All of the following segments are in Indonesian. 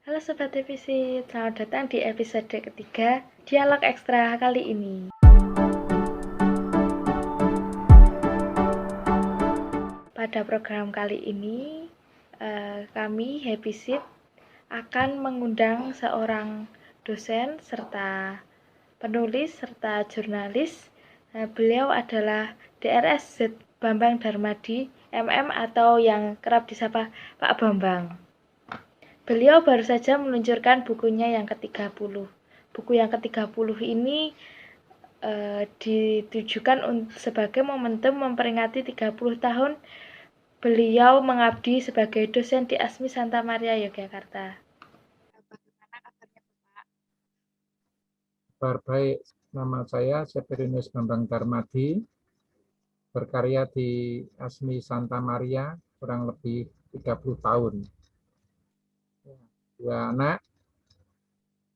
Halo Sobat Divisi, selamat datang di episode ketiga Dialog Ekstra kali ini. Pada program kali ini, kami Happy Seat akan mengundang seorang dosen serta penulis serta jurnalis. Beliau adalah DRS Z Bambang Darmadi MM atau yang kerap disapa Pak Bambang. Beliau baru saja meluncurkan bukunya yang ke-30. Buku yang ke-30 ini ditujukan sebagai momentum memperingati 30 tahun beliau mengabdi sebagai dosen di ASMI Santa Maria, Yogyakarta. Bagaimana kabarnya Bapak? Kabar baik, nama saya Seperinus Bambang Darmadi, berkarya di ASMI Santa Maria kurang lebih 30 tahun. Dua anak,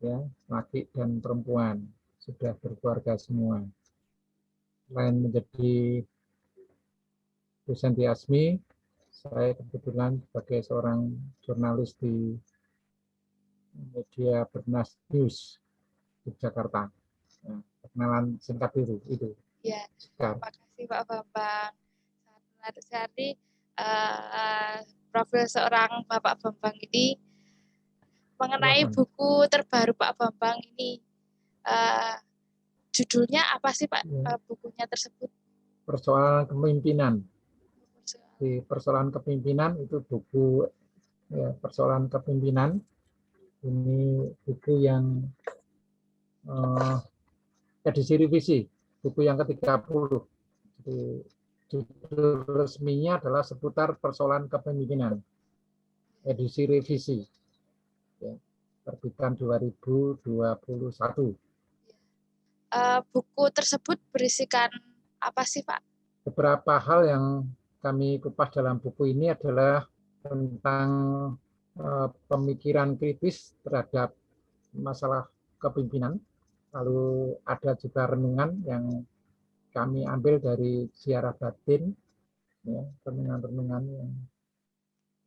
ya, laki dan perempuan, sudah berkeluarga semua. Selain menjadi dosen di ASMI, saya kebetulan sebagai seorang jurnalis di media Bernas News di Jakarta. Perkenalan singkat itu. Ya, terima kasih Pak Bambang. Sangat menarik sekali profil seorang Bapak Bambang ini. Mengenai buku terbaru Pak Bambang ini, judulnya apa sih Pak bukunya tersebut? Persoalan kepemimpinan. Di persoalan kepemimpinan itu buku ya, persoalan kepemimpinan. Ini buku yang edisi revisi, buku yang ke-30. Jadi, judul resminya adalah seputar persoalan kepemimpinan. Edisi revisi. Ya, terbitan 2021. Buku tersebut berisikan apa sih Pak? Beberapa hal yang kami kupas dalam buku ini adalah tentang pemikiran kritis terhadap masalah kepemimpinan. Lalu ada juga renungan yang kami ambil dari ziarah batin, ya, renungan-renungan yang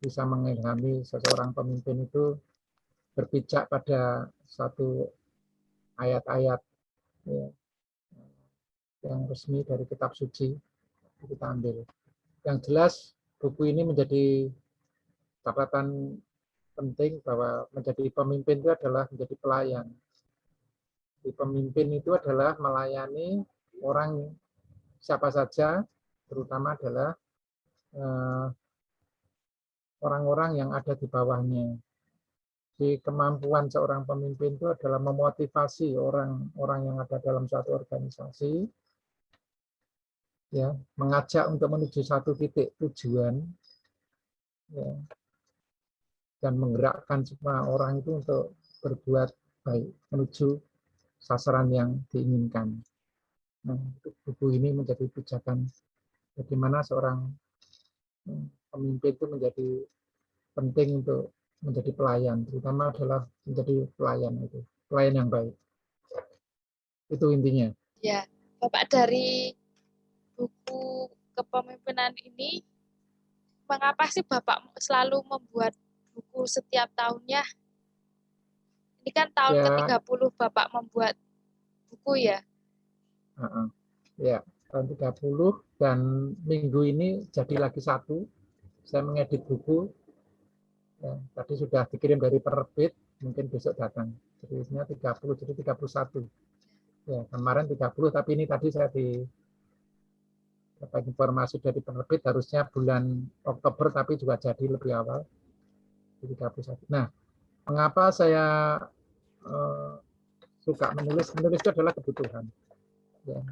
bisa mengilhami seseorang pemimpin itu berpijak pada satu ayat-ayat, ya, yang resmi dari kitab suci kita ambil. Yang jelas buku ini menjadi catatan penting bahwa menjadi pemimpin itu adalah menjadi pelayan. Jadi pemimpin itu adalah melayani orang siapa saja, terutama adalah orang-orang yang ada di bawahnya. Jadi kemampuan seorang pemimpin itu adalah memotivasi orang-orang yang ada dalam suatu organisasi, ya, mengajak untuk menuju satu titik tujuan, ya, dan menggerakkan semua orang itu untuk berbuat baik menuju sasaran yang diinginkan. Nah, buku ini menjadi pijakan bagaimana seorang pemimpin itu menjadi penting untuk menjadi pelayan, terutama adalah menjadi pelayan yang baik. Itu intinya. Ya, Bapak, dari buku kepemimpinan ini, mengapa sih Bapak selalu membuat buku setiap tahunnya? Ini kan tahun ke-30 Bapak membuat buku ya? Ya, tahun 30 dan minggu ini jadi lagi satu. Saya mengedit buku. Ya, tadi sudah dikirim dari penerbit, mungkin besok datang. Jadi isinya 30, jadi 31. Ya, kemarin 30, tapi ini tadi saya dapat informasi dari penerbit harusnya bulan Oktober, tapi juga jadi lebih awal. Jadi 31. Nah, mengapa saya suka menulis? Menulis itu adalah kebutuhan. Ya,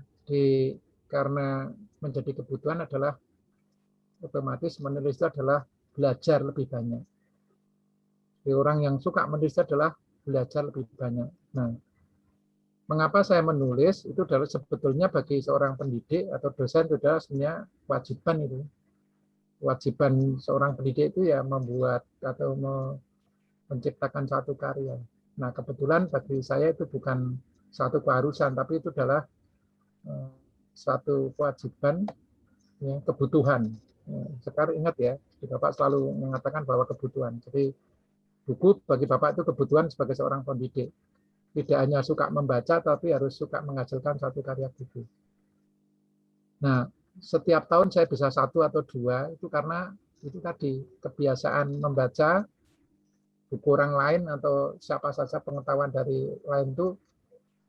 karena menjadi kebutuhan adalah otomatis menulis itu adalah belajar lebih banyak. Jadi orang yang suka menulis adalah belajar lebih banyak. Nah, mengapa saya menulis? Itu adalah sebetulnya bagi seorang pendidik atau dosen itu adalah sebenarnya kewajiban itu. Kewajiban seorang pendidik itu ya membuat atau menciptakan satu karya. Nah, kebetulan bagi saya itu bukan satu keharusan, tapi itu adalah suatu kewajiban, ya, kebutuhan. Sekarang ingat ya, Bapak selalu mengatakan bahwa kebutuhan. Jadi buku bagi Bapak itu kebutuhan sebagai seorang pendidik. Tidak hanya suka membaca, tapi harus suka menghasilkan satu karya buku. Nah, setiap tahun saya bisa 1 atau 2, itu karena itu tadi, kebiasaan membaca buku orang lain atau siapa saja pengetahuan dari lain itu,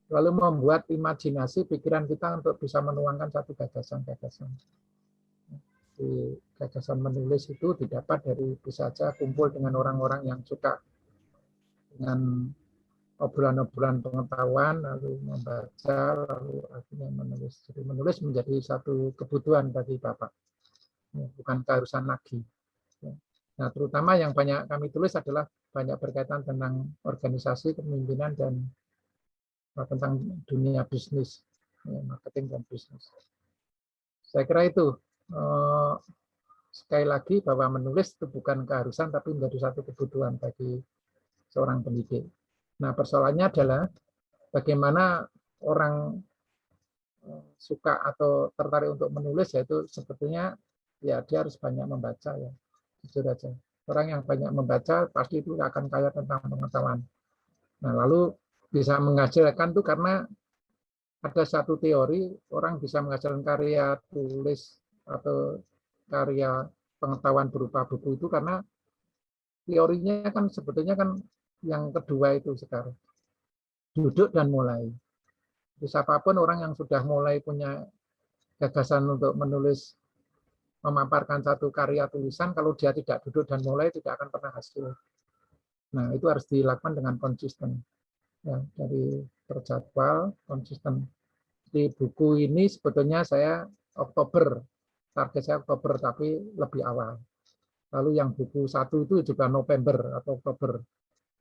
lalu membuat imajinasi pikiran kita untuk bisa menuangkan satu gagasan-gagasan. Gagasan menulis itu didapat dari bisa saja kumpul dengan orang-orang yang suka dengan obrolan-obrolan pengetahuan, lalu membaca, lalu akhirnya menulis. Jadi menulis menjadi satu kebutuhan bagi Bapak, bukan keharusan lagi. Nah, terutama yang banyak kami tulis adalah banyak berkaitan tentang organisasi, kepemimpinan, dan tentang dunia bisnis, marketing dan bisnis. Saya kira itu. Sekali lagi bahwa menulis itu bukan keharusan, tapi menjadi satu kebutuhan bagi seorang pendidik. Nah, persoalannya adalah bagaimana orang suka atau tertarik untuk menulis, yaitu sebetulnya ya dia harus banyak membaca, ya jujur aja. Orang yang banyak membaca pasti itu akan kaya tentang pengetahuan. Nah, lalu bisa menghasilkan itu karena ada satu teori orang bisa menghasilkan karya tulis atau karya pengetahuan berupa buku itu karena teorinya kan sebetulnya kan yang kedua itu sekarang duduk dan mulai. Jadi siapapun orang yang sudah mulai punya gagasan untuk menulis, memaparkan satu karya tulisan, kalau dia tidak duduk dan mulai tidak akan pernah hasil. Nah, itu harus dilakukan dengan konsisten, ya, dari terjadwal, konsisten. Di buku ini sebetulnya saya Oktober, target saya Oktober, tapi lebih awal. Lalu yang buku 1 itu juga November atau Oktober.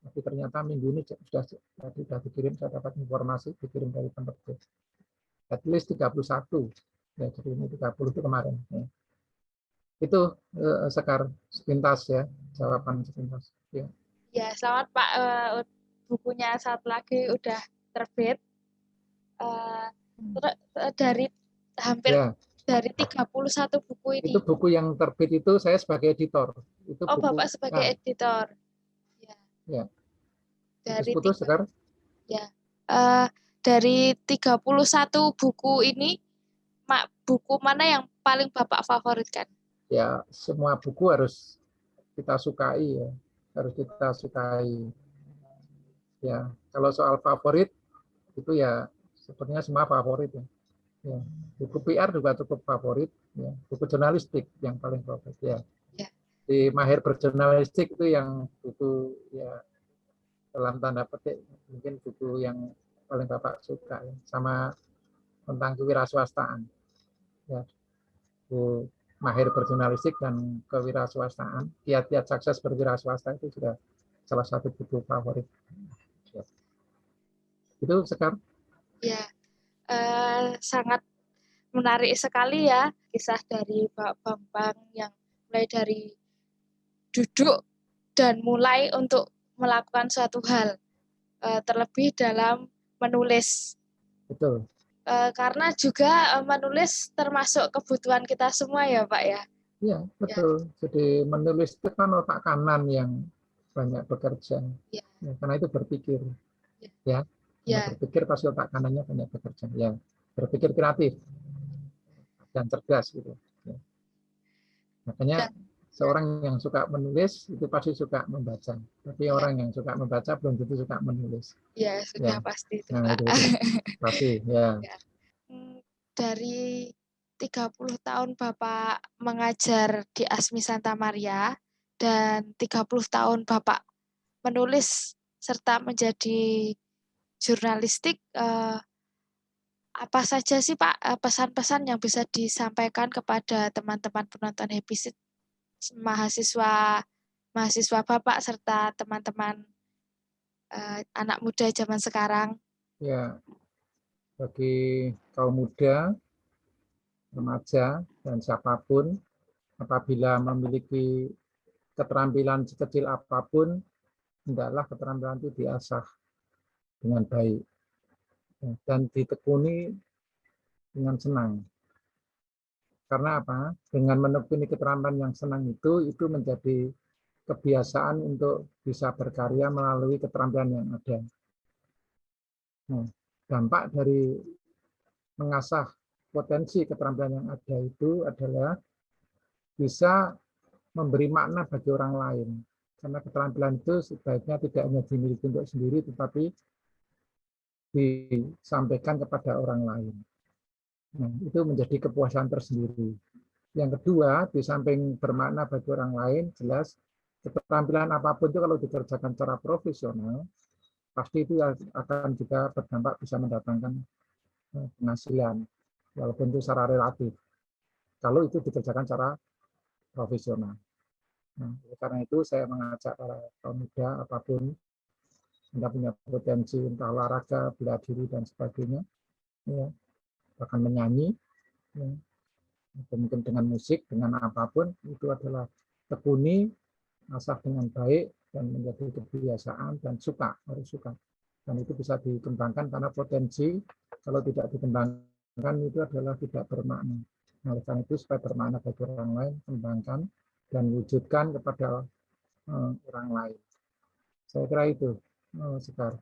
Tapi ternyata minggu ini sudah dikirim, saya dapat informasi dikirim dari penerbit. At least 31. Ya, jadi ini 30 itu kemarin. Ya. Itu Sekar sepintas ya, jawaban sepintas. Ya, Ya, selamat Pak. Bukunya satu lagi udah terbit. Dari hampir ya. dari 31 buku ini. Itu buku yang terbit itu saya sebagai editor. Itu Oh, buku, Bapak sebagai editor. Ya. Ya. Dari Putus Sekar? Ya. Dari 31 buku ini, buku mana yang paling Bapak favoritkan? Ya, semua buku harus kita sukai, ya. Harus kita sukai. Ya, kalau soal favorit itu ya sepertinya semua favorit ya. Ya. Buku PR juga cukup favorit, ya. Buku jurnalistik yang paling favorit ya. Ya. Di Mahir Berjurnalistik itu yang buku ya dalam tanda petik mungkin buku yang paling Bapak suka ya. Sama tentang kewirausahaan. Ya. Buku Mahir Berjurnalistik dan kewirausahaan, kiat-kiat sukses berwirausaha itu juga salah satu buku favorit. Ya. Itu Sekar. Ya, sangat menarik sekali ya kisah dari Pak Bambang yang mulai dari duduk dan mulai untuk melakukan suatu hal, terlebih dalam menulis. Betul. Karena juga menulis termasuk kebutuhan kita semua ya Pak ya. Iya, betul. Jadi menulis itu kan otak kanan yang banyak bekerja. Ya. Ya, karena itu berpikir. Ya. Ya. Berpikir pasti otak kanannya banyak bekerja. Ya. Berpikir kreatif dan cerdas gitu. Ya. Makanya seorang yang suka menulis itu pasti suka membaca. Tapi orang yang suka membaca belum tentu suka menulis. Ya, sudah Ya. pasti itu, Nah, Pak. itu pasti, ya. Dari 30 tahun Bapak mengajar di Asmi Santa Maria dan 30 tahun Bapak menulis serta menjadi jurnalistik, apa saja sih Pak pesan-pesan yang bisa disampaikan kepada teman-teman penonton Happy Seed, mahasiswa Bapak serta teman-teman anak muda zaman sekarang? Ya, bagi kaum muda, remaja, dan siapapun, apabila memiliki keterampilan sekecil apapun, hendaklah keterampilan itu diasah dengan baik dan ditekuni dengan senang. Karena apa? Dengan menekuni keterampilan yang senang itu menjadi kebiasaan untuk bisa berkarya melalui keterampilan yang ada. Nah, dampak dari mengasah potensi keterampilan yang ada itu adalah bisa memberi makna bagi orang lain. Karena keterampilan itu sebaiknya tidak hanya dimiliki untuk sendiri, tetapi disampaikan kepada orang lain. Nah, itu menjadi kepuasan tersendiri. Yang kedua, di samping bermakna bagi orang lain, jelas keterampilan apapun itu kalau dikerjakan secara profesional, pasti itu akan juga berdampak bisa mendatangkan penghasilan, walaupun itu secara relatif. Kalau itu dikerjakan secara profesional. Nah, karena itu saya mengajak para kaum muda apapun Anda punya potensi entah olahraga, bela diri dan sebagainya, ya, bahkan menyanyi, ya, atau mungkin dengan musik, dengan apapun itu adalah tekuni, asah dengan baik dan menjadi kebiasaan dan harus suka. Dan itu bisa dikembangkan karena potensi kalau tidak dikembangkan itu adalah tidak bermakna. Nah, oleh karena itu supaya bermakna bagi orang lain, kembangkan dan wujudkan kepada orang lain. Saya kira itu, Sekar.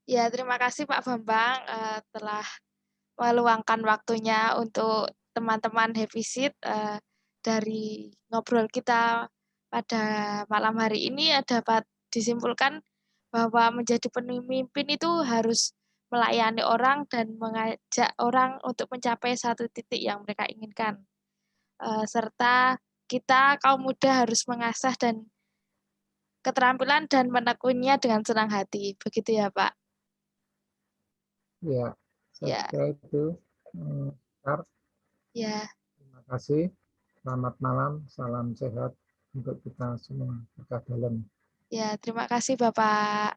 Ya, terima kasih Pak Bambang telah meluangkan waktunya untuk teman-teman Happyseed. Dari ngobrol kita pada malam hari ini dapat disimpulkan bahwa menjadi pemimpin itu harus melayani orang dan mengajak orang untuk mencapai satu titik yang mereka inginkan. Serta kita kaum muda harus mengasah dan keterampilan dan menekuninya dengan senang hati. Begitu ya, Pak? Ya, saya Ya, kira itu. Sekar. ya. Terima kasih. Selamat malam, salam sehat untuk kita semua. Berkah dalam. Ya, terima kasih Bapak.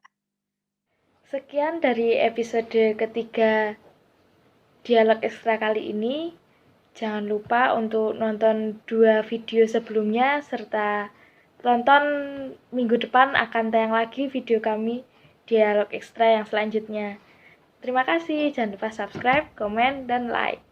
Sekian dari episode ketiga Dialog Ekstra kali ini. Jangan lupa untuk nonton 2 video sebelumnya, serta tonton minggu depan akan tayang lagi video kami Dialog Ekstra yang selanjutnya. Terima kasih, jangan lupa subscribe, komen, dan like.